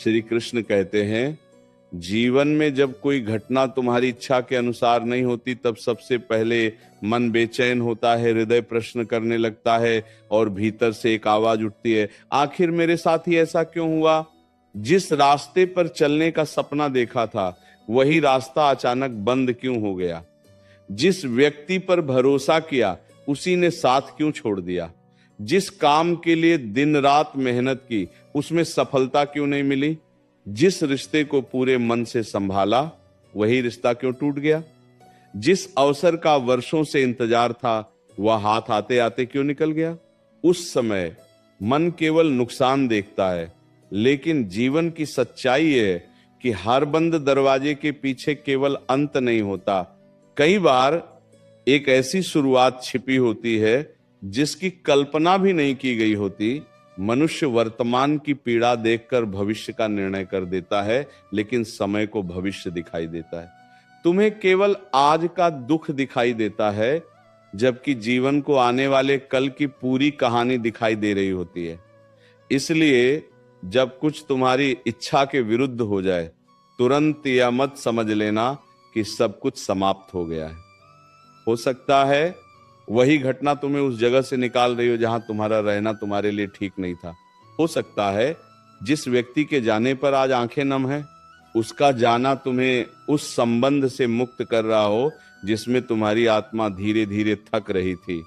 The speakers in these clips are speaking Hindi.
श्री कृष्ण कहते हैं, जीवन में जब कोई घटना तुम्हारी इच्छा के अनुसार नहीं होती, तब सबसे पहले मन बेचैन होता है, हृदय प्रश्न करने लगता है और भीतर से एक आवाज उठती है, आखिर मेरे साथ ही ऐसा क्यों हुआ? जिस रास्ते पर चलने का सपना देखा था, वही रास्ता अचानक बंद क्यों हो गया? जिस व्यक्ति पर भरोसा किया, उसी ने साथ क्यों छोड़ दिया? जिस काम के लिए दिन रात मेहनत की, उसमें सफलता क्यों नहीं मिली? जिस रिश्ते को पूरे मन से संभाला, वही रिश्ता क्यों टूट गया? जिस अवसर का वर्षों से इंतजार था, वह हाथ आते आते क्यों निकल गया? उस समय मन केवल नुकसान देखता है, लेकिन जीवन की सच्चाई है कि हर बंद दरवाजे के पीछे केवल अंत नहीं होता, कई बार एक ऐसी शुरुआत छिपी होती है जिसकी कल्पना भी नहीं की गई होती। मनुष्य वर्तमान की पीड़ा देखकर भविष्य का निर्णय कर देता है, लेकिन समय को भविष्य दिखाई देता है। तुम्हें केवल आज का दुख दिखाई देता है, जबकि जीवन को आने वाले कल की पूरी कहानी दिखाई दे रही होती है। इसलिए जब कुछ तुम्हारी इच्छा के विरुद्ध हो जाए, तुरंत या मत समझ लेना कि सब कुछ समाप्त हो गया है। हो सकता है वही घटना तुम्हें उस जगह से निकाल रही हो जहां तुम्हारा रहना तुम्हारे लिए ठीक नहीं था। हो सकता है जिस व्यक्ति के जाने पर आज आंखें नम है, उसका जाना तुम्हें उस संबंध से मुक्त कर रहा हो जिसमें तुम्हारी आत्मा धीरे धीरे थक रही थी।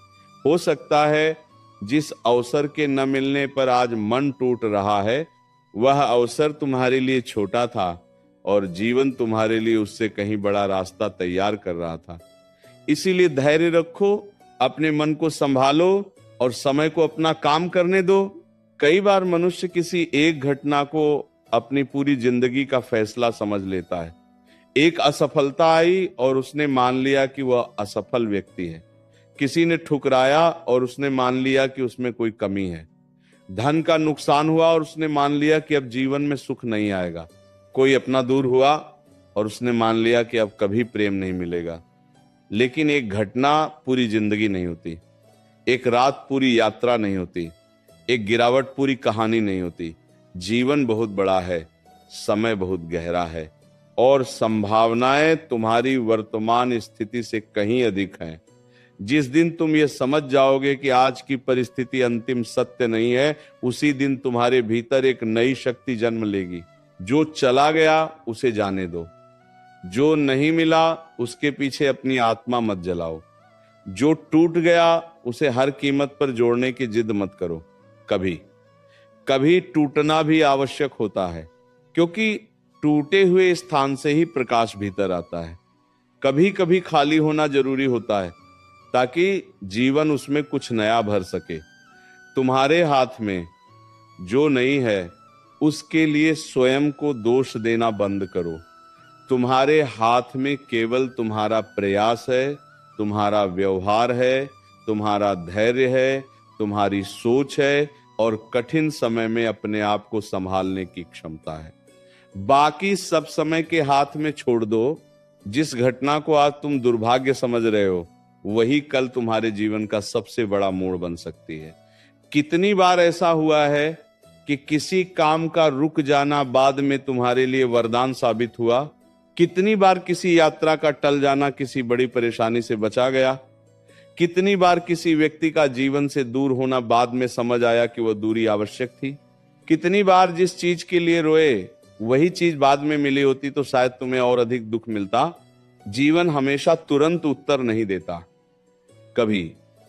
हो सकता है जिस अवसर के न मिलने पर आज मन टूट रहा है, वह अवसर तुम्हारे लिए छोटा था और जीवन तुम्हारे लिए उससे कहीं बड़ा रास्ता तैयार कर रहा था। इसीलिए धैर्य रखो, अपने मन को संभालो और समय को अपना काम करने दो। कई बार मनुष्य किसी एक घटना को अपनी पूरी जिंदगी का फैसला समझ लेता है। एक असफलता आई और उसने मान लिया कि वह असफल व्यक्ति है। किसी ने ठुकराया और उसने मान लिया कि उसमें कोई कमी है। धन का नुकसान हुआ और उसने मान लिया कि अब जीवन में सुख नहीं आएगा। कोई अपना दूर हुआ और उसने मान लिया कि अब कभी प्रेम नहीं मिलेगा। लेकिन एक घटना पूरी जिंदगी नहीं होती, एक रात पूरी यात्रा नहीं होती, एक गिरावट पूरी कहानी नहीं होती। जीवन बहुत बड़ा है, समय बहुत गहरा है और संभावनाएं तुम्हारी वर्तमान स्थिति से कहीं अधिक हैं। जिस दिन तुम ये समझ जाओगे कि आज की परिस्थिति अंतिम सत्य नहीं है, उसी दिन तुम्हारे भीतर एक नई शक्ति जन्म लेगी। जो चला गया उसे जाने दो, जो नहीं मिला उसके पीछे अपनी आत्मा मत जलाओ, जो टूट गया उसे हर कीमत पर जोड़ने की जिद मत करो। कभी कभी टूटना भी आवश्यक होता है, क्योंकि टूटे हुए स्थान से ही प्रकाश भीतर आता है। कभी कभी खाली होना जरूरी होता है, ताकि जीवन उसमें कुछ नया भर सके। तुम्हारे हाथ में जो नहीं है, उसके लिए स्वयं को दोष देना बंद करो। तुम्हारे हाथ में केवल तुम्हारा प्रयास है, तुम्हारा व्यवहार है, तुम्हारा धैर्य है, तुम्हारी सोच है और कठिन समय में अपने आप को संभालने की क्षमता है। बाकी सब समय के हाथ में छोड़ दो। जिस घटना को आज तुम दुर्भाग्य समझ रहे हो, वही कल तुम्हारे जीवन का सबसे बड़ा मोड़ बन सकती है। कितनी बार ऐसा हुआ है कि किसी काम का रुक जाना बाद में तुम्हारे लिए वरदान साबित हुआ। कितनी बार किसी यात्रा का टल जाना किसी बड़ी परेशानी से बचा गया। कितनी बार किसी व्यक्ति का जीवन से दूर होना बाद में समझ आया कि वह दूरी आवश्यक थी। कितनी बार जिस चीज के लिए रोए, वही चीज बाद में मिली होती तो शायद तुम्हें और अधिक दुख मिलता। जीवन हमेशा तुरंत उत्तर नहीं देता। कभी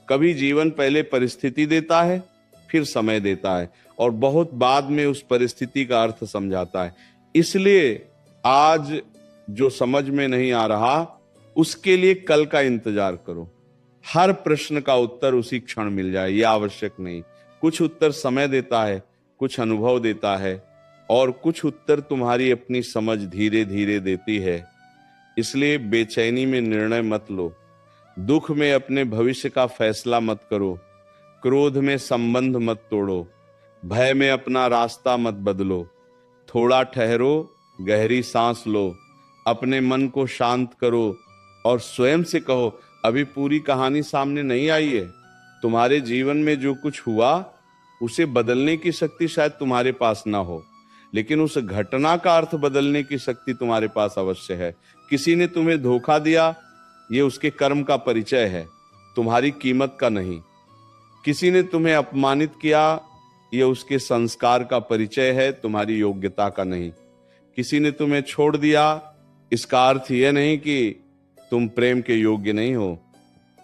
कभी जीवन पहले परिस्थिति देता है, फिर समय देता है और बहुत बाद में उस परिस्थिति का अर्थ समझाता है। इसलिए आज जो समझ में नहीं आ रहा, उसके लिए कल का इंतजार करो। हर प्रश्न का उत्तर उसी क्षण मिल जाए, यह आवश्यक नहीं। कुछ उत्तर समय देता है, कुछ अनुभव देता है और कुछ उत्तर तुम्हारी अपनी समझ धीरे धीरे देती है। इसलिए बेचैनी में निर्णय मत लो, दुख में अपने भविष्य का फैसला मत करो, क्रोध में संबंध मत तोड़ो, भय में अपना रास्ता मत बदलो। थोड़ा ठहरो, गहरी सांस लो, अपने मन को शांत करो और स्वयं से कहो, अभी पूरी कहानी सामने नहीं आई है। तुम्हारे जीवन में जो कुछ हुआ, उसे बदलने की शक्ति शायद तुम्हारे पास ना हो, लेकिन उस घटना का अर्थ बदलने की शक्ति तुम्हारे पास अवश्य है। किसी ने तुम्हें धोखा दिया, ये उसके कर्म का परिचय है, तुम्हारी कीमत का नहीं। किसी ने तुम्हें अपमानित किया, ये उसके संस्कार का परिचय है, तुम्हारी योग्यता का नहीं। किसी ने तुम्हें छोड़ दिया, इसका अर्थ यह नहीं कि तुम प्रेम के योग्य नहीं हो।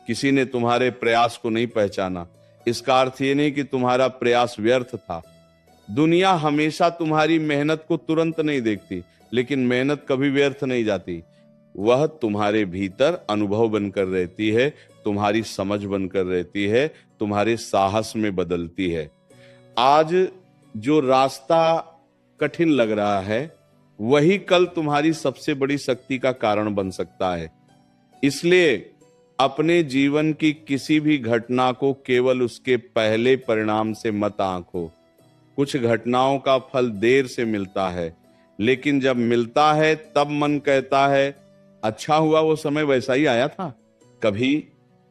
किसी ने तुम्हारे प्रयास को नहीं पहचाना, इसका अर्थ ये नहीं कि तुम्हारा प्रयास व्यर्थ था। दुनिया हमेशा तुम्हारी मेहनत को तुरंत नहीं देखती, लेकिन मेहनत कभी व्यर्थ नहीं जाती। वह तुम्हारे भीतर अनुभव बनकर रहती है, तुम्हारी समझ बनकर रहती है, तुम्हारे साहस में बदलती है। आज जो रास्ता कठिन लग रहा है, वही कल तुम्हारी सबसे बड़ी शक्ति का कारण बन सकता है। इसलिए अपने जीवन की किसी भी घटना को केवल उसके पहले परिणाम से मत आंको। कुछ घटनाओं का फल देर से मिलता है, लेकिन जब मिलता है तब मन कहता है अच्छा हुआ वो समय वैसा ही आया था। कभी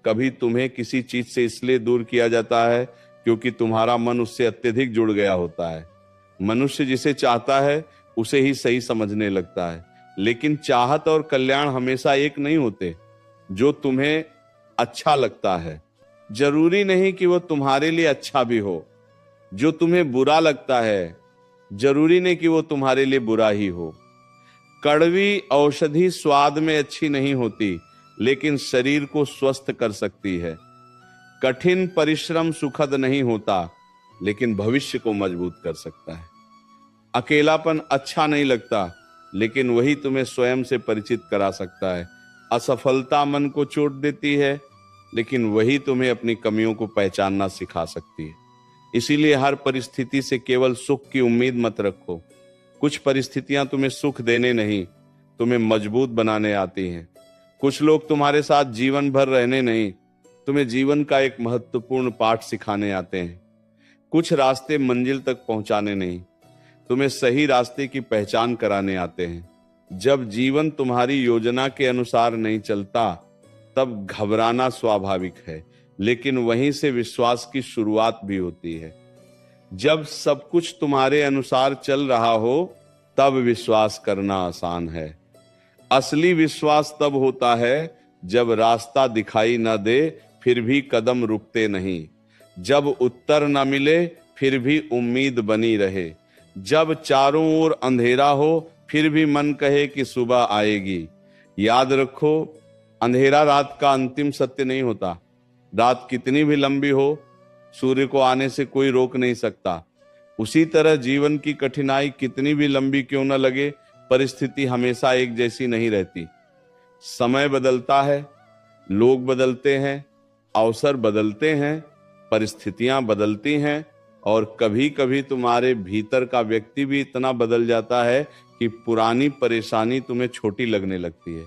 कभी तुम्हें किसी चीज से इसलिए दूर किया जाता है क्योंकि तुम्हारा मन उससे अत्यधिक जुड़ गया होता है। मनुष्य जिसे चाहता है उसे ही सही समझने लगता है, लेकिन चाहत और कल्याण हमेशा एक नहीं होते। जो तुम्हें अच्छा लगता है जरूरी नहीं कि वो तुम्हारे लिए अच्छा भी हो। जो तुम्हें बुरा लगता है जरूरी नहीं कि वो तुम्हारे लिए बुरा ही हो। कड़वी औषधि स्वाद में अच्छी नहीं होती, लेकिन शरीर को स्वस्थ कर सकती है। कठिन परिश्रम सुखद नहीं होता, लेकिन भविष्य को मजबूत कर सकता है। अकेलापन अच्छा नहीं लगता, लेकिन वही तुम्हें स्वयं से परिचित करा सकता है। असफलता मन को चोट देती है, लेकिन वही तुम्हें अपनी कमियों को पहचानना सिखा सकती है। इसीलिए हर परिस्थिति से केवल सुख की उम्मीद मत रखो। कुछ परिस्थितियां तुम्हें सुख देने नहीं, तुम्हें मजबूत बनाने आती हैं। कुछ लोग तुम्हारे साथ जीवन भर रहने नहीं, तुम्हें जीवन का एक महत्वपूर्ण पाठ सिखाने आते हैं। कुछ रास्ते मंजिल तक पहुंचाने नहीं, तुम्हें सही रास्ते की पहचान कराने आते हैं। जब जीवन तुम्हारी योजना के अनुसार नहीं चलता, तब घबराना स्वाभाविक है, लेकिन वहीं से विश्वास की शुरुआत भी होती है। जब सब कुछ तुम्हारे अनुसार चल रहा हो, तब विश्वास करना आसान है। असली विश्वास तब होता है जब रास्ता दिखाई न दे, फिर भी कदम रुकते नहीं। जब उत्तर न मिले, फिर भी उम्मीद बनी रहे। जब चारों ओर अंधेरा हो, फिर भी मन कहे कि सुबह आएगी। याद रखो, अंधेरा रात का अंतिम सत्य नहीं होता। रात कितनी भी लंबी हो, सूर्य को आने से कोई रोक नहीं सकता। उसी तरह जीवन की कठिनाई कितनी भी लंबी क्यों न लगे, परिस्थिति हमेशा एक जैसी नहीं रहती। समय बदलता है, लोग बदलते हैं, अवसर बदलते हैं, परिस्थितियां बदलती हैं, और कभी कभी तुम्हारे भीतर का व्यक्ति भी इतना बदल जाता है कि पुरानी परेशानी तुम्हें छोटी लगने लगती है।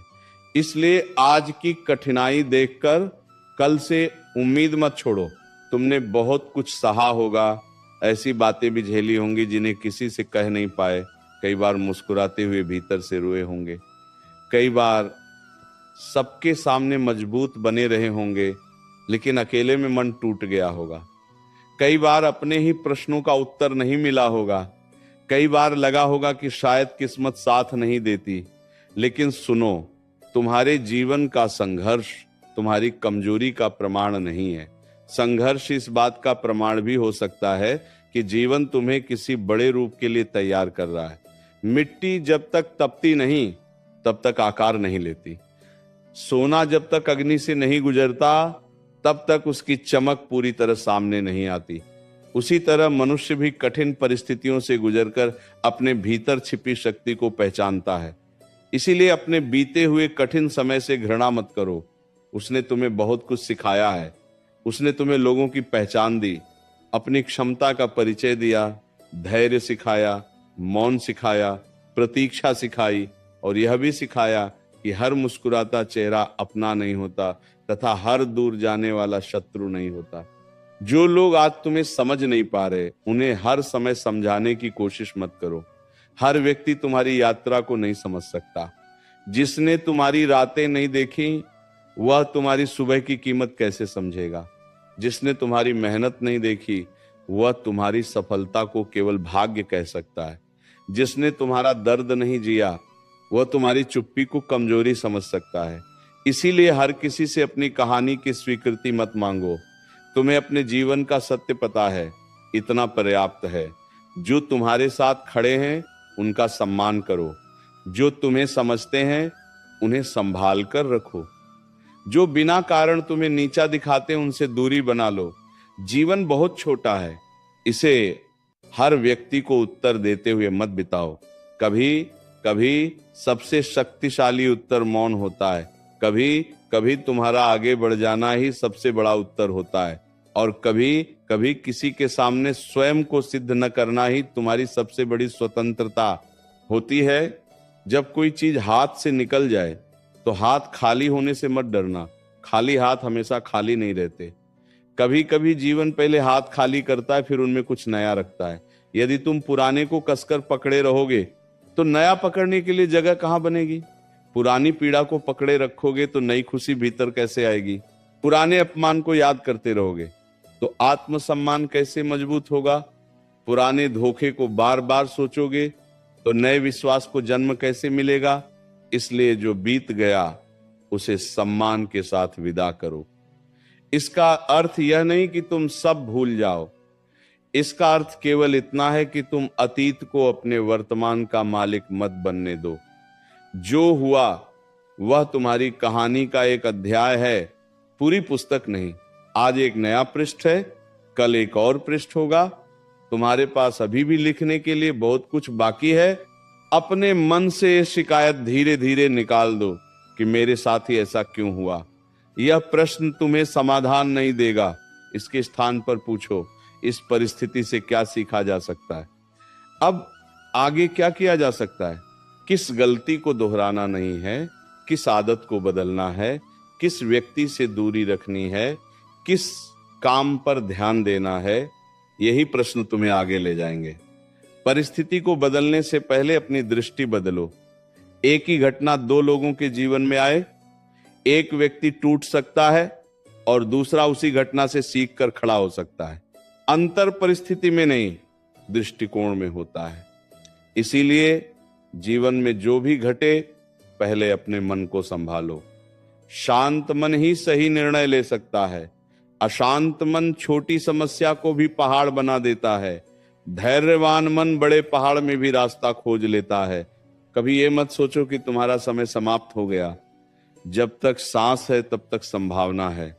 इसलिए आज की कठिनाई देखकर कल से उम्मीद मत छोड़ो। तुमने बहुत कुछ सहा होगा, ऐसी बातें भी झेली होंगी जिन्हें किसी से कह नहीं पाए। कई बार मुस्कुराते हुए भीतर से रोए होंगे। कई बार सबके सामने मजबूत बने रहे होंगे, लेकिन अकेले में मन टूट गया होगा। कई बार अपने ही प्रश्नों का उत्तर नहीं मिला होगा। कई बार लगा होगा कि शायद किस्मत साथ नहीं देती। लेकिन सुनो, तुम्हारे जीवन का संघर्ष तुम्हारी कमजोरी का प्रमाण नहीं है। संघर्ष इस बात का प्रमाण भी हो सकता है कि जीवन तुम्हें किसी बड़े रूप के लिए तैयार कर रहा है। मिट्टी जब तक तपती नहीं, तब तक आकार नहीं लेती। सोना जब तक अग्नि से नहीं गुजरता, तब तक उसकी चमक पूरी तरह सामने नहीं आती। उसी तरह मनुष्य भी कठिन परिस्थितियों से गुजरकर अपने भीतर छिपी शक्ति को पहचानता है। इसीलिए अपने बीते हुए कठिन समय से घृणा मत करो। उसने तुम्हें बहुत कुछ सिखाया है। उसने तुम्हें लोगों की पहचान दी, अपनी क्षमता का परिचय दिया, धैर्य सिखाया, मौन सिखाया, प्रतीक्षा सिखाई, और यह भी सिखाया कि हर मुस्कुराता चेहरा अपना नहीं होता तथा हर दूर जाने वाला शत्रु नहीं होता। जो लोग आज तुम्हें समझ नहीं पा रहे, उन्हें हर समय समझाने की कोशिश मत करो। हर व्यक्ति तुम्हारी यात्रा को नहीं समझ सकता। जिसने तुम्हारी रातें नहीं देखी, वह तुम्हारी सुबह की कीमत कैसे समझेगा। जिसने तुम्हारी मेहनत नहीं देखी, वह तुम्हारी सफलता को केवल भाग्य कह सकता है। जिसने तुम्हारा दर्द नहीं जिया वह तुम्हारी चुप्पी को कमजोरी समझ सकता है। इसीलिए हर किसी से अपनी कहानी की स्वीकृति मत मांगो। तुम्हें अपने जीवन का सत्य पता है, इतना पर्याप्त है। जो तुम्हारे साथ खड़े हैं उनका सम्मान करो, जो तुम्हें समझते हैं उन्हें संभाल कर रखो, जो बिना कारण तुम्हें नीचा दिखाते हैं उनसे दूरी बना लो। जीवन बहुत छोटा है, इसे हर व्यक्ति को उत्तर देते हुए मत बिताओ। कभी कभी सबसे शक्तिशाली उत्तर मौन होता है, कभी कभी तुम्हारा आगे बढ़ जाना ही सबसे बड़ा उत्तर होता है, और कभी कभी किसी के सामने स्वयं को सिद्ध न करना ही तुम्हारी सबसे बड़ी स्वतंत्रता होती है। जब कोई चीज हाथ से निकल जाए तो हाथ खाली होने से मत डरना। खाली हाथ हमेशा खाली नहीं रहते। कभी कभी जीवन पहले हाथ खाली करता है, फिर उनमें कुछ नया रखता है। यदि तुम पुराने को कसकर पकड़े रहोगे तो नया पकड़ने के लिए जगह कहां बनेगी? पुरानी पीड़ा को पकड़े रखोगे तो नई खुशी भीतर कैसे आएगी? पुराने अपमान को याद करते रहोगे तो आत्मसम्मान कैसे मजबूत होगा? पुराने धोखे को बार बार सोचोगे तो नए विश्वास को जन्म कैसे मिलेगा? इसलिए जो बीत गया उसे सम्मान के साथ विदा करो। इसका अर्थ यह नहीं कि तुम सब भूल जाओ, इसका अर्थ केवल इतना है कि तुम अतीत को अपने वर्तमान का मालिक मत बनने दो। जो हुआ वह तुम्हारी कहानी का एक अध्याय है, पूरी पुस्तक नहीं। आज एक नया पृष्ठ है, कल एक और पृष्ठ होगा। तुम्हारे पास अभी भी लिखने के लिए बहुत कुछ बाकी है। अपने मन से ये शिकायत धीरे धीरे निकाल दो कि मेरे साथ ही ऐसा क्यों हुआ। यह प्रश्न तुम्हें समाधान नहीं देगा। इसके स्थान पर पूछो, इस परिस्थिति से क्या सीखा जा सकता है? अब आगे क्या किया जा सकता है? किस गलती को दोहराना नहीं है, किस आदत को बदलना है, किस व्यक्ति से दूरी रखनी है, किस काम पर ध्यान देना है, यही प्रश्न तुम्हें आगे ले जाएंगे। परिस्थिति को बदलने से पहले अपनी दृष्टि बदलो। एक ही घटना दो लोगों के जीवन में आए, एक व्यक्ति टूट सकता है और दूसरा उसी घटना से सीख कर खड़ा हो सकता है। अंतर परिस्थिति में नहीं, दृष्टिकोण में होता है। इसीलिए जीवन में जो भी घटे, पहले अपने मन को संभालो। शांत मन ही सही निर्णय ले सकता है। अशांत मन छोटी समस्या को भी पहाड़ बना देता है। धैर्यवान मन बड़े पहाड़ में भी रास्ता खोज लेता है। कभी ये मत सोचो कि तुम्हारा समय समाप्त हो गया। जब तक सांस है तब तक संभावना है,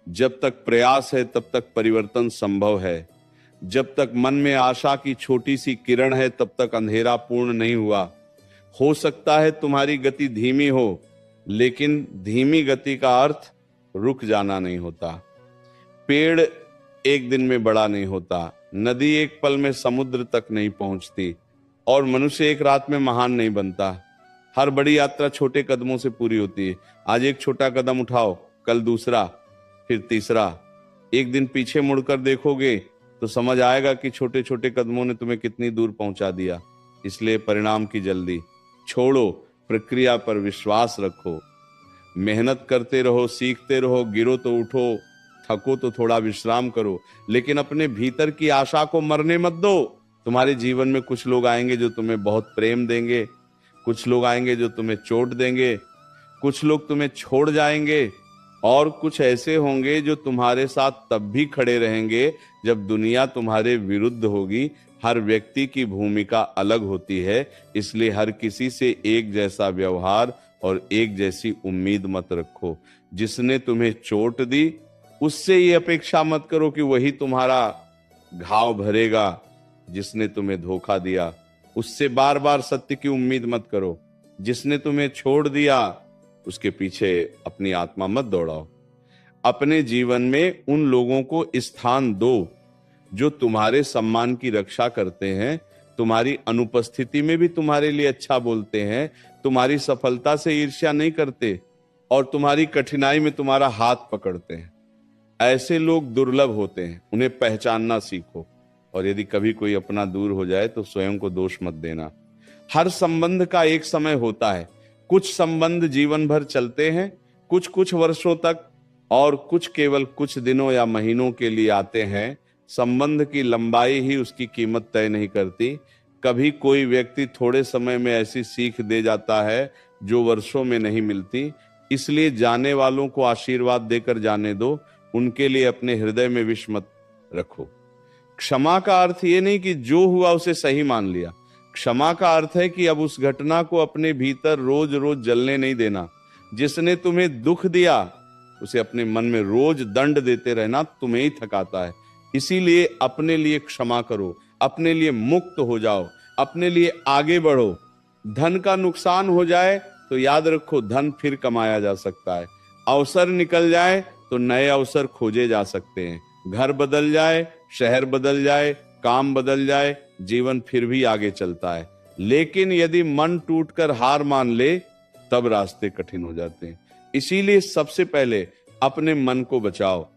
जब तक प्रयास है तब तक परिवर्तन संभव है, जब तक मन में आशा की छोटी सी किरण है तब तक अंधेरा पूर्ण नहीं हुआ। हो सकता है तुम्हारी गति धीमी हो, लेकिन धीमी गति का अर्थ रुक जाना नहीं होता। पेड़ एक दिन में बड़ा नहीं होता, नदी एक पल में समुद्र तक नहीं पहुंचती, और मनुष्य एक रात में महान नहीं बनता। हर बड़ी यात्रा छोटे कदमों से पूरी होती है। आज एक छोटा कदम उठाओ, कल दूसरा, फिर तीसरा। एक दिन पीछे मुड़कर देखोगे तो समझ आएगा कि छोटे छोटे कदमों ने तुम्हें कितनी दूर पहुंचा दिया। इसलिए परिणाम की जल्दी छोड़ो, प्रक्रिया पर विश्वास रखो। मेहनत करते रहो, सीखते रहो, गिरो तो उठो, थको तो थोड़ा विश्राम करो, लेकिन अपने भीतर की आशा को मरने मत दो। तुम्हारे जीवन में कुछ लोग आएंगे जो तुम्हें बहुत प्रेम देंगे, कुछ लोग आएंगे जो तुम्हें चोट देंगे, कुछ लोग तुम्हें छोड़ जाएंगे, और कुछ ऐसे होंगे जो तुम्हारे साथ तब भी खड़े रहेंगे जब दुनिया तुम्हारे विरुद्ध होगी। हर व्यक्ति की भूमिका अलग होती है, इसलिए हर किसी से एक जैसा व्यवहार और एक जैसी उम्मीद मत रखो। जिसने तुम्हें चोट दी उससे ये अपेक्षा मत करो कि वही तुम्हारा घाव भरेगा। जिसने तुम्हें धोखा दिया उससे बार बार सत्य की उम्मीद मत करो। जिसने तुम्हें छोड़ दिया उसके पीछे अपनी आत्मा मत दौड़ाओ। अपने जीवन में उन लोगों को स्थान दो जो तुम्हारे सम्मान की रक्षा करते हैं, तुम्हारी अनुपस्थिति में भी तुम्हारे लिए अच्छा बोलते हैं, तुम्हारी सफलता से ईर्ष्या नहीं करते और तुम्हारी कठिनाई में तुम्हारा हाथ पकड़ते हैं। ऐसे लोग दुर्लभ होते हैं, उन्हें पहचानना सीखो। और यदि कभी कोई अपना दूर हो जाए तो स्वयं को दोष मत देना। हर संबंध का एक समय होता है। कुछ संबंध जीवन भर चलते हैं, कुछ कुछ वर्षों तक, और कुछ केवल कुछ दिनों या महीनों के लिए आते हैं। संबंध की लंबाई ही उसकी कीमत तय नहीं करती, कभी कोई व्यक्ति थोड़े समय में ऐसी सीख दे जाता है जो वर्षों में नहीं मिलती। इसलिए जाने वालों को आशीर्वाद देकर जाने दो, उनके लिए अपने हृदय में विष मत रखो। क्षमा का अर्थ ये नहीं कि जो हुआ उसे सही मान लिया। क्षमा का अर्थ है कि अब उस घटना को अपने भीतर रोज रोज जलने नहीं देना। जिसने तुम्हें दुख दिया उसे अपने मन में रोज दंड देते रहना तुम्हें ही थकाता है। इसीलिए अपने लिए क्षमा करो, अपने लिए मुक्त हो जाओ, अपने लिए आगे बढ़ो। धन का नुकसान हो जाए तो याद रखो धन फिर कमाया जा सकता है। अवसर निकल जाए तो नए अवसर खोजे जा सकते हैं। घर बदल जाए, शहर बदल जाए, काम बदल जाए, जीवन फिर भी आगे चलता है। लेकिन यदि मन टूटकर हार मान ले तब रास्ते कठिन हो जाते हैं। इसीलिए सबसे पहले अपने मन को बचाओ।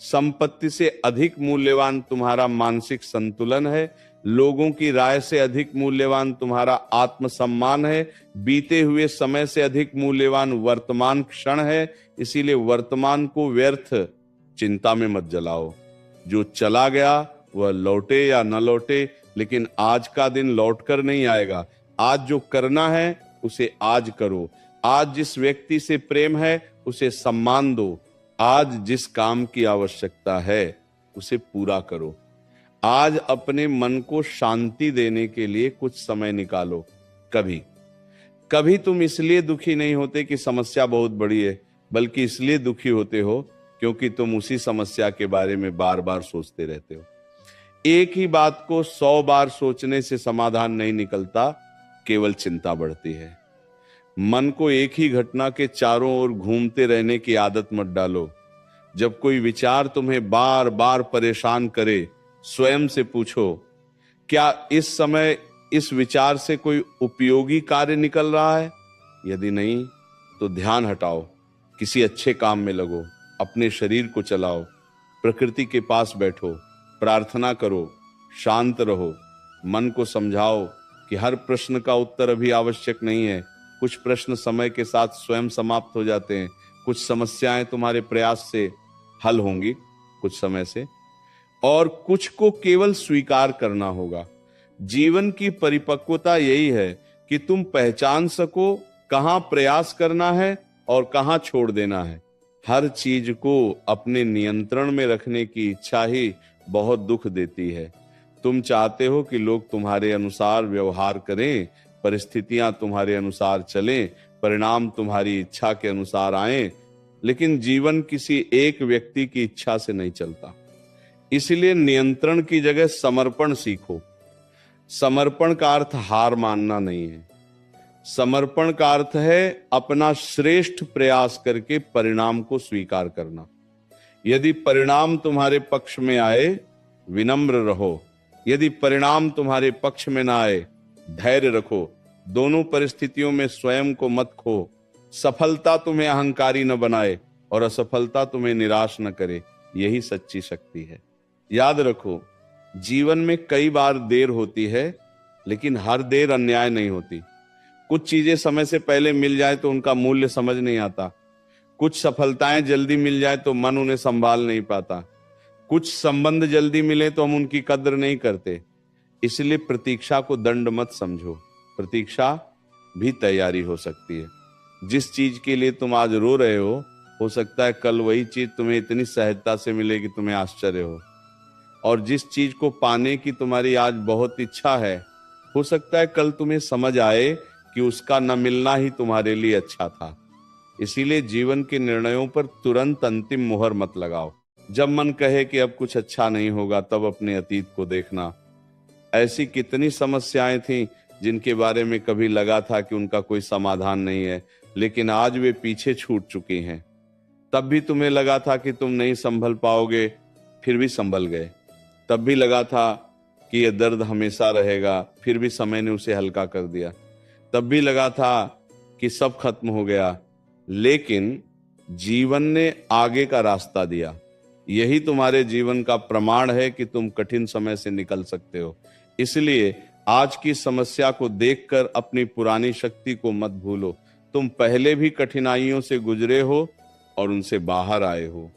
संपत्ति से अधिक मूल्यवान तुम्हारा मानसिक संतुलन है। लोगों की राय से अधिक मूल्यवान तुम्हारा आत्मसम्मान है। बीते हुए समय से अधिक मूल्यवान वर्तमान क्षण है। इसीलिए वर्तमान को व्यर्थ चिंता में मत जलाओ। जो चला गया वह लौटे या न लौटे, लेकिन आज का दिन लौटकर नहीं आएगा। आज जो करना है उसे आज करो। आज जिस व्यक्ति से प्रेम है उसे सम्मान दो। आज जिस काम की आवश्यकता है उसे पूरा करो। आज अपने मन को शांति देने के लिए कुछ समय निकालो। कभी कभी तुम इसलिए दुखी नहीं होते कि समस्या बहुत बड़ी है, बल्कि इसलिए दुखी होते हो क्योंकि तुम उसी समस्या के बारे में बार बार सोचते रहते हो। एक ही बात को 100 बार सोचने से समाधान नहीं निकलता, केवल चिंता बढ़ती है। मन को एक ही घटना के चारों ओर घूमते रहने की आदत मत डालो। जब कोई विचार तुम्हें बार बार परेशान करे, स्वयं से पूछो, क्या इस समय इस विचार से कोई उपयोगी कार्य निकल रहा है? यदि नहीं तो ध्यान हटाओ, किसी अच्छे काम में लगो, अपने शरीर को चलाओ, प्रकृति के पास बैठो, प्रार्थना करो, शांत रहो। मन को समझाओ कि हर प्रश्न का उत्तर अभी आवश्यक नहीं है। कुछ प्रश्न समय के साथ स्वयं समाप्त हो जाते हैं। कुछ समस्याएं तुम्हारे प्रयास से हल होंगी कुछ समय से, और कुछ को केवल स्वीकार करना होगा। जीवन की परिपक्वता यही है कि तुम पहचान सको कहां प्रयास करना है और कहां छोड़ देना है। हर चीज को अपने नियंत्रण में रखने की इच्छा ही बहुत दुख देती है। तुम चाहते हो कि लोग तुम्हारे अनुसार व्यवहार करें, परिस्थितियां तुम्हारे अनुसार चलें, परिणाम तुम्हारी इच्छा के अनुसार आएं, लेकिन जीवन किसी एक व्यक्ति की इच्छा से नहीं चलता। इसलिए नियंत्रण की जगह समर्पण सीखो। समर्पण का अर्थ हार मानना नहीं है। समर्पण का अर्थ है अपना श्रेष्ठ प्रयास करके परिणाम को स्वीकार करना। यदि परिणाम तुम्हारे पक्ष में आए, विनम्र रहो। यदि परिणाम तुम्हारे पक्ष में ना आए, धैर्य रखो। दोनों परिस्थितियों में स्वयं को मत खो। सफलता तुम्हें अहंकारी न बनाए और असफलता तुम्हें निराश न करे। यही सच्ची शक्ति है। याद रखो, जीवन में कई बार देर होती है, लेकिन हर देर अन्याय नहीं होती। कुछ चीजें समय से पहले मिल जाए तो उनका मूल्य समझ नहीं आता। कुछ सफलताएं जल्दी मिल जाए तो मन उन्हें संभाल नहीं पाता। कुछ संबंध जल्दी मिले तो हम उनकी कद्र नहीं करते। इसलिए प्रतीक्षा को दंड मत समझो। प्रतीक्षा भी तैयारी हो सकती है। जिस चीज के लिए तुम आज रो रहे हो सकता है कल वही चीज तुम्हें इतनी सहजता से मिले कि तुम्हें आश्चर्य हो। और जिस चीज को पाने की तुम्हारी आज बहुत इच्छा है, हो सकता है कल तुम्हें समझ आए कि उसका न मिलना ही तुम्हारे लिए अच्छा था। इसीलिए जीवन के निर्णयों पर तुरंत अंतिम मुहर मत लगाओ। जब मन कहे कि अब कुछ अच्छा नहीं होगा, तब अपने अतीत को देखना। ऐसी कितनी समस्याएं थीं जिनके बारे में कभी लगा था कि उनका कोई समाधान नहीं है, लेकिन आज वे पीछे छूट चुकी हैं। तब भी तुम्हें लगा था कि तुम नहीं संभल पाओगे, फिर भी संभल गए। तब भी लगा था कि यह दर्द हमेशा रहेगा, फिर भी समय ने उसे हल्का कर दिया। तब भी लगा था कि सब खत्म हो गया, लेकिन जीवन ने आगे का रास्ता दिया। यही तुम्हारे जीवन का प्रमाण है कि तुम कठिन समय से निकल सकते हो। इसलिए आज की समस्या को देखकर अपनी पुरानी शक्ति को मत भूलो। तुम पहले भी कठिनाइयों से गुजरे हो और उनसे बाहर आए हो।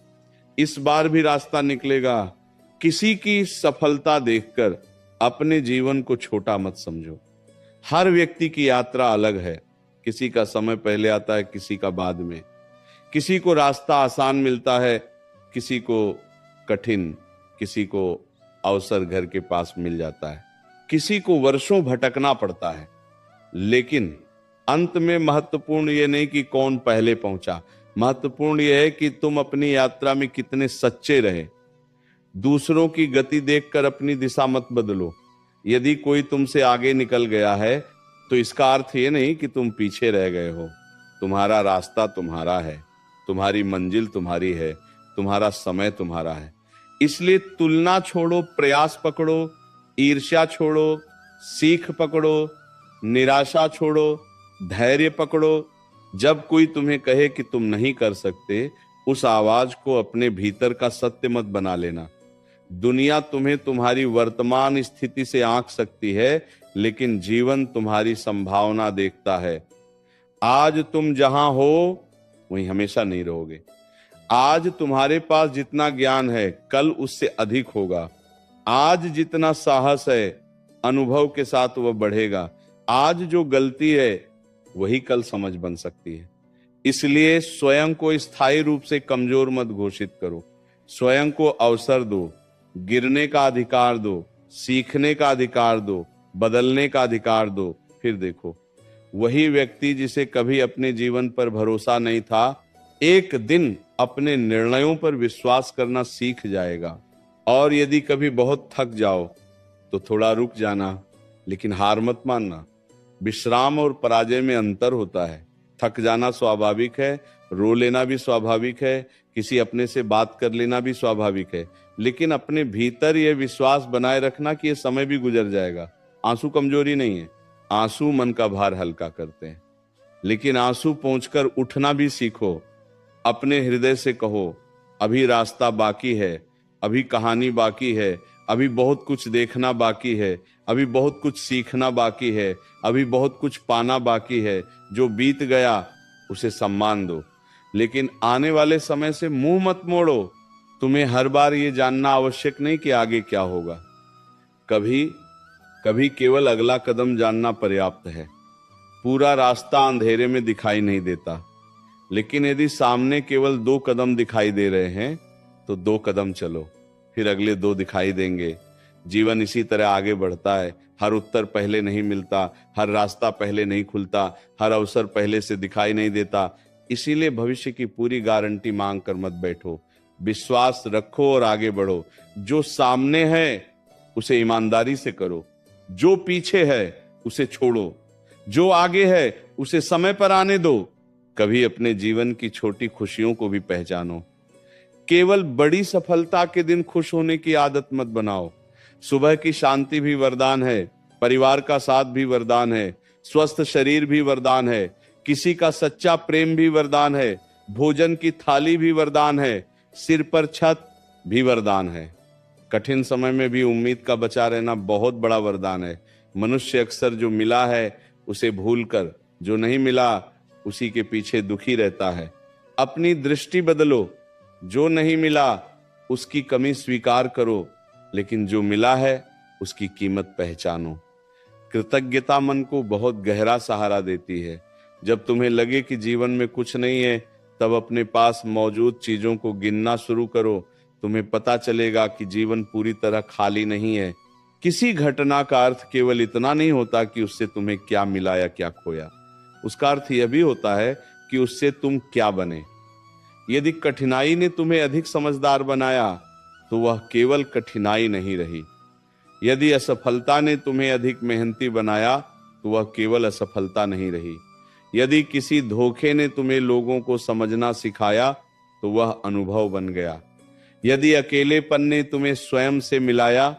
इस बार भी रास्ता निकलेगा। किसी की सफलता देखकर अपने जीवन को छोटा मत समझो। हर व्यक्ति की यात्रा अलग है। किसी का समय पहले आता है, किसी का बाद में। किसी को रास्ता आसान मिलता है, किसी को कठिन, किसी को अवसर घर के पास मिल जाता है, किसी को वर्षों भटकना पड़ता है। लेकिन अंत में महत्वपूर्ण ये नहीं कि कौन पहले पहुंचा, महत्वपूर्ण यह है कि तुम अपनी यात्रा में कितने सच्चे रहे। दूसरों की गति देखकर अपनी दिशा मत बदलो। यदि कोई तुमसे आगे निकल गया है तो इसका अर्थ ये नहीं कि तुम पीछे रह गए हो। तुम्हारा रास्ता तुम्हारा है, तुम्हारी मंजिल तुम्हारी है, तुम्हारा समय तुम्हारा है। इसलिए तुलना छोड़ो, प्रयास पकड़ो, ईर्ष्या छोड़ो, सीख पकड़ो, निराशा छोड़ो, धैर्य पकड़ो। जब कोई तुम्हें कहे कि तुम नहीं कर सकते, उस आवाज को अपने भीतर का सत्य मत बना लेना। दुनिया तुम्हें तुम्हारी वर्तमान स्थिति से आंक सकती है, लेकिन जीवन तुम्हारी संभावना देखता है। आज तुम जहां हो वहीं हमेशा नहीं रहोगे। आज तुम्हारे पास जितना ज्ञान है, कल उससे अधिक होगा। आज जितना साहस है, अनुभव के साथ वह बढ़ेगा। आज जो गलती है वही कल समझ बन सकती है। इसलिए स्वयं को स्थायी रूप से कमजोर मत घोषित करो। स्वयं को अवसर दो, गिरने का अधिकार दो, सीखने का अधिकार दो, बदलने का अधिकार दो। फिर देखो, वही व्यक्ति जिसे कभी अपने जीवन पर भरोसा नहीं था, एक दिन अपने निर्णयों पर विश्वास करना सीख जाएगा। और यदि कभी बहुत थक जाओ तो थोड़ा रुक जाना, लेकिन हार मत मानना। विश्राम और पराजय में अंतर होता है। थक जाना स्वाभाविक है, रो लेना भी स्वाभाविक है, किसी अपने से बात कर लेना भी स्वाभाविक है, लेकिन अपने भीतर यह विश्वास बनाए रखना कि यह समय भी गुजर जाएगा। आंसू कमजोरी नहीं है, आंसू मन का भार हल्का करते हैं। लेकिन आंसू पहुंचकर उठना भी सीखो। अपने हृदय से कहो, अभी रास्ता बाकी है, अभी कहानी बाकी है, अभी बहुत कुछ देखना बाकी है, अभी बहुत कुछ सीखना बाकी है, अभी बहुत कुछ पाना बाकी है। जो बीत गया उसे सम्मान दो, लेकिन आने वाले समय से मुंह मत मोड़ो। तुम्हें हर बार ये जानना आवश्यक नहीं कि आगे क्या होगा। कभी कभी केवल अगला कदम जानना पर्याप्त है। पूरा रास्ता अंधेरे में दिखाई नहीं देता, लेकिन यदि सामने केवल 2 कदम दिखाई दे रहे हैं तो 2 कदम चलो, फिर अगले 2 दिखाई देंगे। जीवन इसी तरह आगे बढ़ता है। हर उत्तर पहले नहीं मिलता, हर रास्ता पहले नहीं खुलता, हर अवसर पहले से दिखाई नहीं देता। इसीलिए भविष्य की पूरी गारंटी मांग कर मत बैठो। विश्वास रखो और आगे बढ़ो। जो सामने है उसे ईमानदारी से करो, जो पीछे है उसे छोड़ो, जो आगे है उसे समय पर आने दो। कभी अपने जीवन की छोटी खुशियों को भी पहचानो। केवल बड़ी सफलता के दिन खुश होने की आदत मत बनाओ। सुबह की शांति भी वरदान है, परिवार का साथ भी वरदान है, स्वस्थ शरीर भी वरदान है, किसी का सच्चा प्रेम भी वरदान है, भोजन की थाली भी वरदान है, सिर पर छत भी वरदान है। कठिन समय में भी उम्मीद का बचा रहना बहुत बड़ा वरदान है। मनुष्य अक्सर जो मिला है उसे भूलकर जो नहीं मिला उसी के पीछे दुखी रहता है। अपनी दृष्टि बदलो। जो नहीं मिला उसकी कमी स्वीकार करो, लेकिन जो मिला है उसकी कीमत पहचानो। कृतज्ञता मन को बहुत गहरा सहारा देती है। जब तुम्हें लगे कि जीवन में कुछ नहीं है, तब अपने पास मौजूद चीजों को गिनना शुरू करो। तुम्हें पता चलेगा कि जीवन पूरी तरह खाली नहीं है। किसी घटना का अर्थ केवल इतना नहीं होता कि उससे तुम्हें क्या मिला या क्या खोया। उसका अर्थ यह भी होता है कि उससे तुम क्या बने। यदि कठिनाई ने तुम्हें अधिक समझदार बनाया तो वह केवल कठिनाई नहीं रही। यदि असफलता ने तुम्हें अधिक मेहनती बनाया तो वह केवल असफलता नहीं रही। यदि किसी धोखे ने तुम्हें लोगों को समझना सिखाया तो वह अनुभव बन गया। यदि अकेलेपन ने तुम्हें स्वयं से मिलाया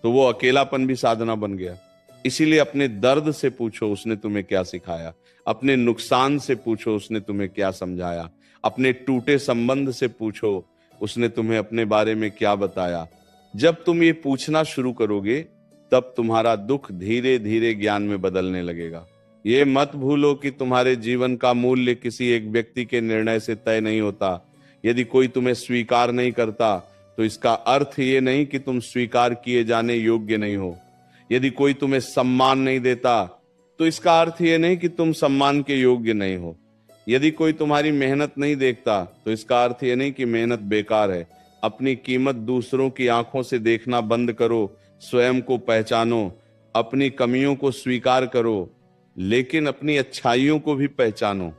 तो वो अकेलापन भी साधना बन गया। इसीलिए अपने दर्द से पूछो उसने तुम्हें क्या सिखाया। अपने नुकसान से पूछो उसने तुम्हें क्या समझाया। अपने टूटे संबंध से पूछो उसने तुम्हें अपने बारे में क्या बताया। जब तुम ये पूछना शुरू करोगे तब तुम्हारा दुख धीरे धीरे ज्ञान में बदलने लगेगा। ये मत भूलो कि तुम्हारे जीवन का मूल्य किसी एक व्यक्ति के निर्णय से तय नहीं होता। यदि कोई तुम्हें स्वीकार नहीं करता तो इसका अर्थ ये नहीं कि तुम स्वीकार किए जाने योग्य नहीं हो। यदि कोई तुम्हें सम्मान नहीं देता तो इसका अर्थ ये नहीं कि तुम सम्मान के योग्य नहीं हो। यदि कोई तुम्हारी मेहनत नहीं देखता तो इसका अर्थ ये नहीं कि मेहनत बेकार है। अपनी कीमत दूसरों की आंखों से देखना बंद करो, स्वयं को पहचानो, अपनी कमियों को स्वीकार करो, लेकिन अपनी अच्छाइयों को भी पहचानो।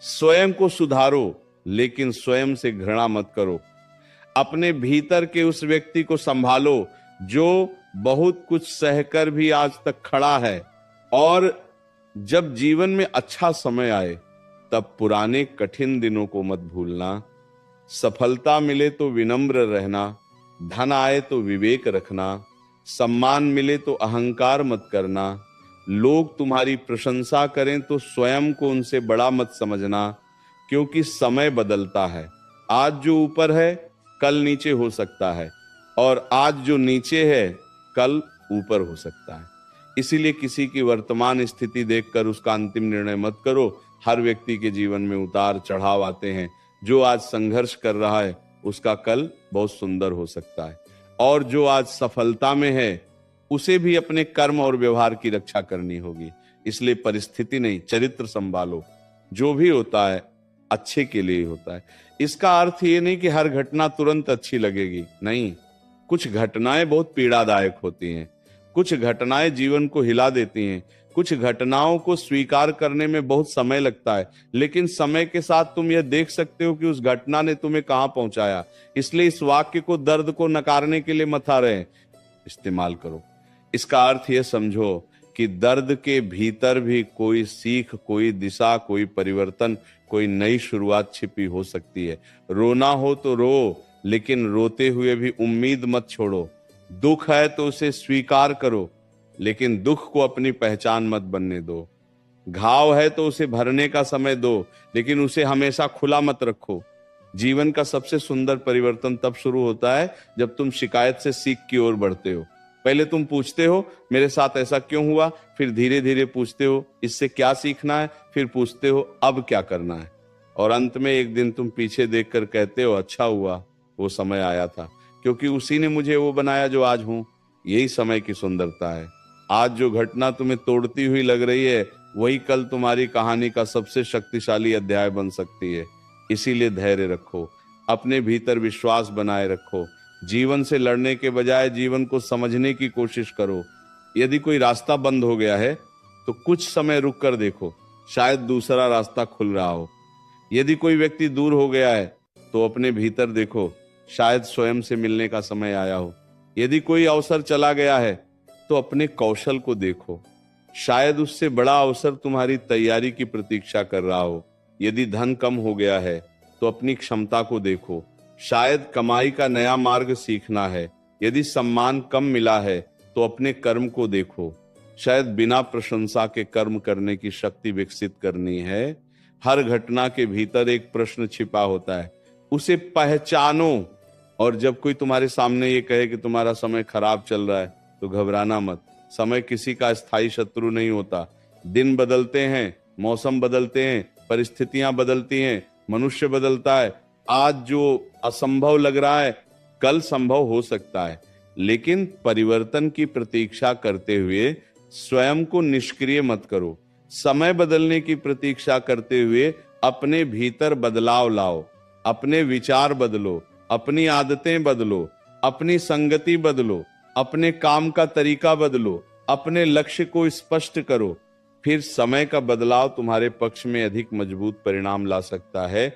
स्वयं को सुधारो, लेकिन स्वयं से घृणा मत करो। अपने भीतर के उस व्यक्ति को संभालो जो बहुत कुछ सहकर भी आज तक खड़ा है, और जब जीवन में अच्छा समय आए तब पुराने कठिन दिनों को मत भूलना। सफलता मिले तो विनम्र रहना, धन आए तो विवेक रखना, सम्मान मिले तो अहंकार मत करना, लोग तुम्हारी प्रशंसा करें तो स्वयं को उनसे बड़ा मत समझना, क्योंकि समय बदलता है। आज जो ऊपर है कल नीचे हो सकता है, और आज जो नीचे है कल ऊपर हो सकता है। इसीलिए किसी की वर्तमान स्थिति देखकर उसका अंतिम निर्णय मत करो। हर व्यक्ति के जीवन में उतार चढ़ाव आते हैं। जो आज संघर्ष कर रहा है उसका कल बहुत सुंदर हो सकता है, और जो आज सफलता में है उसे भी अपने कर्म और व्यवहार की रक्षा करनी होगी। इसलिए परिस्थिति नहीं, चरित्र संभालो। जो भी होता है अच्छे के लिए होता है। इसका अर्थ ये नहीं कि हर घटना तुरंत अच्छी लगेगी, नहीं। कुछ घटनाएं बहुत पीड़ादायक होती हैं, कुछ घटनाएं जीवन को हिला देती हैं, कुछ घटनाओं को स्वीकार करने में बहुत समय लगता है, लेकिन समय के साथ तुम यह देख सकते हो कि उस घटना ने तुम्हें कहां पहुंचाया। इसलिए इस वाक्य को दर्द को नकारने के लिए मत आ रहे, इस्तेमाल करो। इसका अर्थ यह समझो कि दर्द के भीतर भी कोई सीख, कोई दिशा, कोई परिवर्तन, कोई नई शुरुआत छिपी हो सकती है। रोना हो तो रो, लेकिन रोते हुए भी उम्मीद मत छोड़ो। दुख है तो उसे स्वीकार करो, लेकिन दुख को अपनी पहचान मत बनने दो। घाव है तो उसे भरने का समय दो, लेकिन उसे हमेशा खुला मत रखो। जीवन का सबसे सुंदर परिवर्तन तब शुरू होता है जब तुम शिकायत से सीख की ओर बढ़ते हो। पहले तुम पूछते हो मेरे साथ ऐसा क्यों हुआ, फिर धीरे धीरे पूछते हो इससे क्या सीखना है, फिर पूछते हो अब क्या करना है, और अंत में एक दिन तुम पीछे देखकर कहते हो अच्छा हुआ वो समय आया था, क्योंकि उसी ने मुझे वो बनाया जो आज हूं। यही समय की सुंदरता है। आज जो घटना तुम्हें तोड़ती हुई लग रही है वही कल तुम्हारी कहानी का सबसे शक्तिशाली अध्याय बन सकती है। इसीलिए धैर्य रखो, अपने भीतर विश्वास बनाए रखो। जीवन से लड़ने के बजाय जीवन को समझने की कोशिश करो। यदि कोई रास्ता बंद हो गया है तो कुछ समय रुक कर देखो, शायद दूसरा रास्ता खुल रहा हो। यदि कोई व्यक्ति दूर हो गया है तो अपने भीतर देखो, शायद स्वयं से मिलने का समय आया हो। यदि कोई अवसर चला गया है तो अपने कौशल को देखो, शायद उससे बड़ा अवसर तुम्हारी तैयारी की प्रतीक्षा कर रहा हो। यदि धन कम हो गया है तो अपनी क्षमता को देखो, शायद कमाई का नया मार्ग सीखना है। यदि सम्मान कम मिला है तो अपने कर्म को देखो, शायद बिना प्रशंसा के कर्म करने की शक्ति विकसित करनी है। हर घटना के भीतर एक प्रश्न छिपा होता है, उसे पहचानो। और जब कोई तुम्हारे सामने ये कहे कि तुम्हारा समय खराब चल रहा है तो घबराना मत। समय किसी का स्थायी शत्रु नहीं होता। दिन बदलते हैं, मौसम बदलते हैं, परिस्थितियां बदलती हैं, मनुष्य बदलता है। आज जो असंभव लग रहा है कल संभव हो सकता है, लेकिन परिवर्तन की प्रतीक्षा करते हुए स्वयं को निष्क्रिय मत करो। समय बदलने की प्रतीक्षा करते हुए अपने भीतर बदलाव लाओ, अपने विचार बदलो, अपनी आदतें बदलो, अपनी संगति बदलो, अपने काम का तरीका बदलो, अपने लक्ष्य को स्पष्ट करो। फिर समय का बदलाव तुम्हारे पक्ष में अधिक मजबूत परिणाम ला सकता है।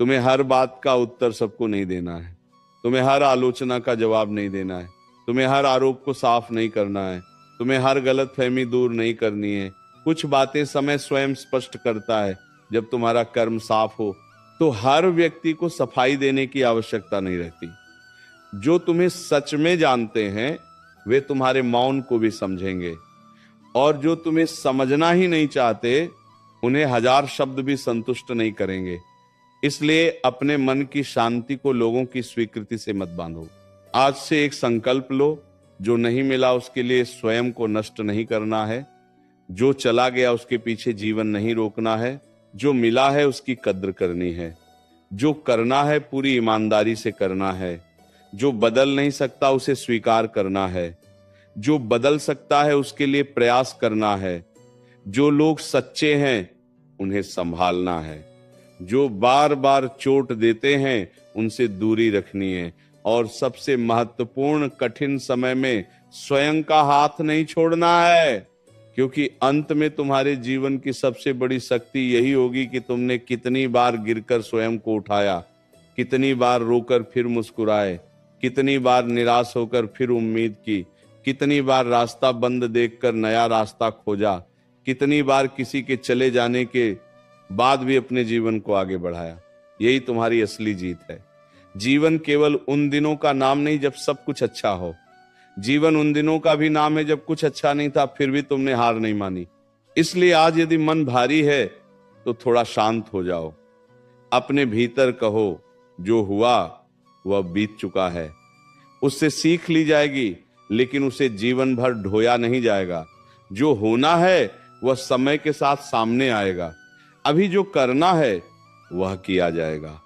तुम्हें हर बात का उत्तर सबको नहीं देना है, तुम्हें हर आलोचना का जवाब नहीं देना है, तुम्हें हर आरोप को साफ नहीं करना है, तुम्हें हर गलतफहमी दूर नहीं करनी है। कुछ बातें समय स्वयं स्पष्ट करता है। जब तुम्हारा कर्म साफ हो तो हर व्यक्ति को सफाई देने की आवश्यकता नहीं रहती। जो तुम्हें सच में जानते हैं वे तुम्हारे मौन को भी समझेंगे, और जो तुम्हें समझना ही नहीं चाहते उन्हें हजार शब्द भी संतुष्ट नहीं करेंगे। इसलिए अपने मन की शांति को लोगों की स्वीकृति से मत बांधो। आज से एक संकल्प लो, जो नहीं मिला उसके लिए स्वयं को नष्ट नहीं करना है, जो चला गया उसके पीछे जीवन नहीं रोकना है, जो मिला है उसकी कद्र करनी है, जो करना है पूरी ईमानदारी से करना है, जो बदल नहीं सकता उसे स्वीकार करना है, जो बदल सकता है उसके लिए प्रयास करना है। जो लोग सच्चे हैं उन्हें संभालना है। जो बार बार चोट देते हैं उनसे दूरी रखनी है। और सबसे महत्वपूर्ण कठिन समय में स्वयं का हाथ नहीं छोड़ना है, क्योंकि अंत में तुम्हारे जीवन की सबसे बड़ी शक्ति यही होगी कि तुमने कितनी बार गिरकर स्वयं को उठाया, कितनी बार रोकर फिर मुस्कुराए, कितनी बार निराश होकर फिर उम्मीद की, कितनी बार रास्ता बंद देखकर नया रास्ता खोजा, कितनी बार किसी के चले जाने के बाद भी अपने जीवन को आगे बढ़ाया। यही तुम्हारी असली जीत है। जीवन केवल उन दिनों का नाम नहीं जब सब कुछ अच्छा हो। जीवन उन दिनों का भी नाम है जब कुछ अच्छा नहीं था फिर भी तुमने हार नहीं मानी। इसलिए आज यदि मन भारी है तो थोड़ा शांत हो जाओ। अपने भीतर कहो, जो हुआ वह बीत चुका है, उससे सीख ली जाएगी, लेकिन उसे जीवन भर ढोया नहीं जाएगा। जो होना है वह समय के साथ सामने आएगा। अभी जो करना है वह किया जाएगा।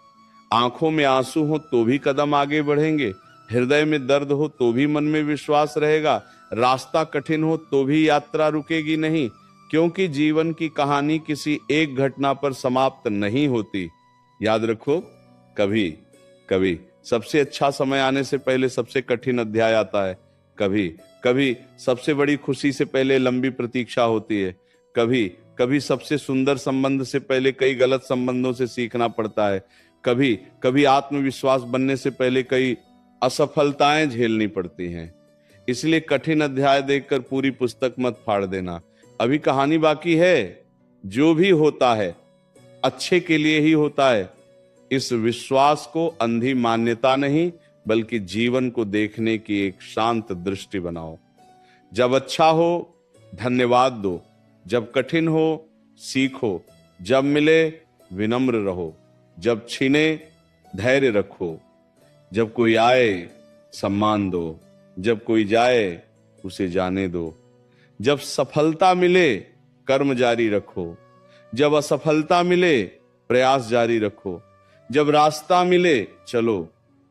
आंखों में आंसू हो तो भी कदम आगे बढ़ेंगे, हृदय में दर्द हो तो भी मन में विश्वास रहेगा, रास्ता कठिन हो तो भी यात्रा रुकेगी नहीं, क्योंकि जीवन की कहानी किसी एक घटना पर समाप्त नहीं होती। याद रखो, कभी कभी सबसे अच्छा समय आने से पहले सबसे कठिन अध्याय आता है। कभी कभी सबसे बड़ी खुशी से पहले लंबी प्रतीक्षा होती है। कभी कभी सबसे सुंदर संबंध से पहले कई गलत संबंधों से सीखना पड़ता है। कभी कभी आत्मविश्वास बनने से पहले कई असफलताएं झेलनी पड़ती हैं। इसलिए कठिन अध्याय देखकर पूरी पुस्तक मत फाड़ देना। अभी कहानी बाकी है। जो भी होता है अच्छे के लिए ही होता है। इस विश्वास को अंधी मान्यता नहीं बल्कि जीवन को देखने की एक शांत दृष्टि बनाओ। जब अच्छा हो धन्यवाद दो, जब कठिन हो सीखो, जब मिले विनम्र रहो, जब छीने धैर्य रखो, जब कोई आए सम्मान दो, जब कोई जाए उसे जाने दो, जब सफलता मिले कर्म जारी रखो, जब असफलता मिले प्रयास जारी रखो, जब रास्ता मिले चलो,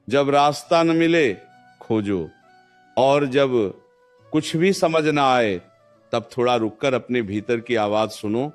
जब रास्ता न मिले खोजो, और जब कुछ भी समझ ना आए तब थोड़ा रुककर अपने भीतर की आवाज सुनो